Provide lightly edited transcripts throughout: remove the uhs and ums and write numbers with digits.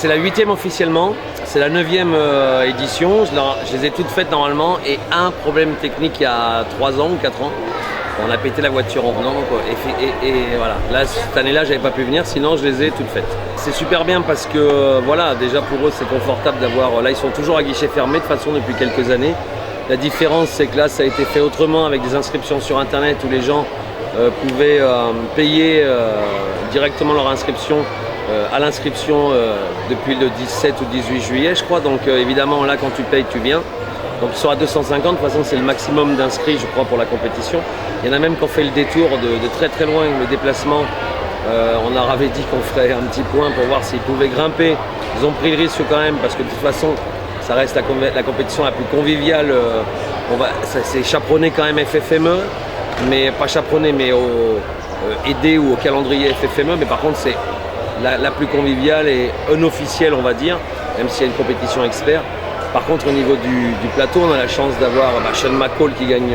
c'est la 8e officiellement, c'est la 9e édition, je les ai toutes faites normalement et un problème technique il y a 3 ans ou 4 ans. On a pété la voiture en venant quoi. Et voilà, là cette année-là j'avais pas pu venir, sinon je les ai toutes faites. C'est super bien parce que voilà, déjà pour eux c'est confortable d'avoir, là ils sont toujours à guichet fermé de toute façon depuis quelques années. La différence c'est que là ça a été fait autrement avec des inscriptions sur internet où les gens pouvaient payer directement leur inscription à l'inscription depuis le 17 ou 18 juillet je crois, donc évidemment là quand tu payes tu viens. Donc ils sont à 250, de toute façon c'est le maximum d'inscrits je crois pour la compétition. Il y en a même qui ont fait le détour de très très loin, le déplacement. On leur avait dit qu'on ferait un petit point pour voir s'ils pouvaient grimper. Ils ont pris le risque quand même parce que de toute façon ça reste la compétition la plus conviviale. C'est chaperonné quand même FFME, mais pas chaperonné mais aidé ou au calendrier FFME, mais par contre c'est la plus conviviale et unofficielle on va dire, même s'il y a une compétition expert. Par contre, au niveau du plateau, on a la chance d'avoir Sean McCall qui gagne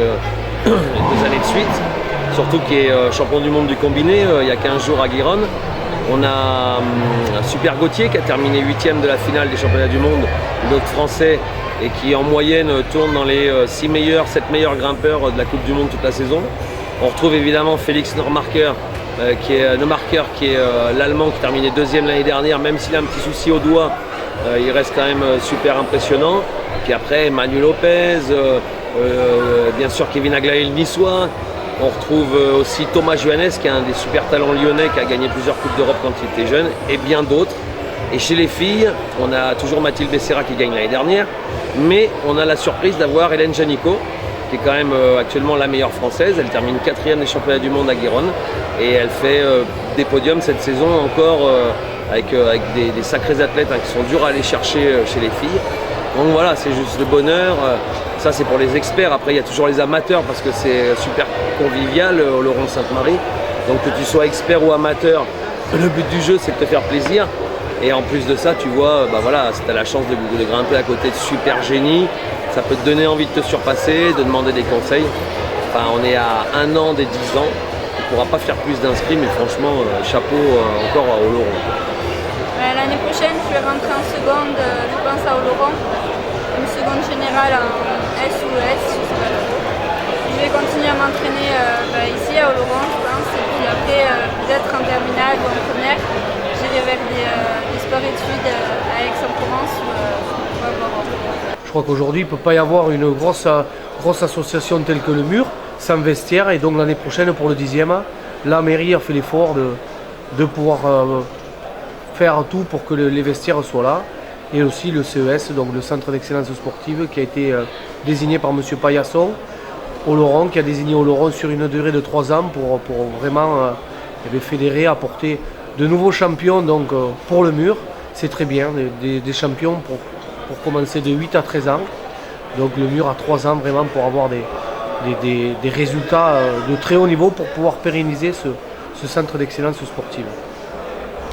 2 années de suite, surtout qui est champion du monde du combiné il y a 15 jours à Guironne. On a Super Gauthier qui a terminé 8e de la finale des championnats du monde, l'autre français, et qui en moyenne tourne dans les 7 meilleurs grimpeurs de la Coupe du Monde toute la saison. On retrouve évidemment Félix Neumarker, qui est l'Allemand qui terminait 2e l'année dernière, même s'il a un petit souci au doigt. Il reste quand même super impressionnant. Puis après, Manu Lopez, bien sûr Kevin Aglaé le niçois. On retrouve aussi Thomas Juanes, qui est un des super talents lyonnais, qui a gagné plusieurs Coupes d'Europe quand il était jeune, et bien d'autres. Et chez les filles, on a toujours Mathilde Becerra qui gagne l'année dernière, mais on a la surprise d'avoir Hélène Janico, qui est quand même actuellement la meilleure française. Elle termine 4e des championnats du monde à Guironne, et elle fait des podiums cette saison encore. Avec des sacrés athlètes qui sont durs à aller chercher chez les filles. Donc voilà, c'est juste le bonheur. Ça c'est pour les experts. Après il y a toujours les amateurs parce que c'est super convivial au Laurent Sainte-Marie. Donc que tu sois expert ou amateur, le but du jeu c'est de te faire plaisir. Et en plus de ça, tu vois, voilà, si tu as la chance de grimper à côté de super génies, ça peut te donner envie de te surpasser, de demander des conseils. Enfin, on est à 1 an des 10 ans. On ne pourra pas faire plus d'inscrits, mais franchement, chapeau encore au Laurent. L'année prochaine, je vais rentrer en seconde, je pense à Oloron, une seconde générale en S ou ES, je sais pas trop. Je vais continuer à m'entraîner ici à Oloron, je pense, et puis après, peut-être en terminale ou en première, j'irai vers des sports-études à Aix-en-Provence ou à Boron. Je crois qu'aujourd'hui, il ne peut pas y avoir une grosse association telle que le Mur, sans vestiaire, et donc l'année prochaine, pour le 10e, la mairie a fait l'effort de pouvoir faire tout pour que les vestiaires soient là, et aussi le CES, donc le Centre d'Excellence Sportive, qui a été désigné par M. Paillasson au Laurent, qui a désigné au Laurent sur une durée de 3 ans pour vraiment fédérer, apporter de nouveaux champions donc, pour le Mur. C'est très bien, des champions pour commencer de 8 à 13 ans. Donc le Mur a 3 ans vraiment pour avoir des résultats de très haut niveau pour pouvoir pérenniser ce centre d'excellence sportive.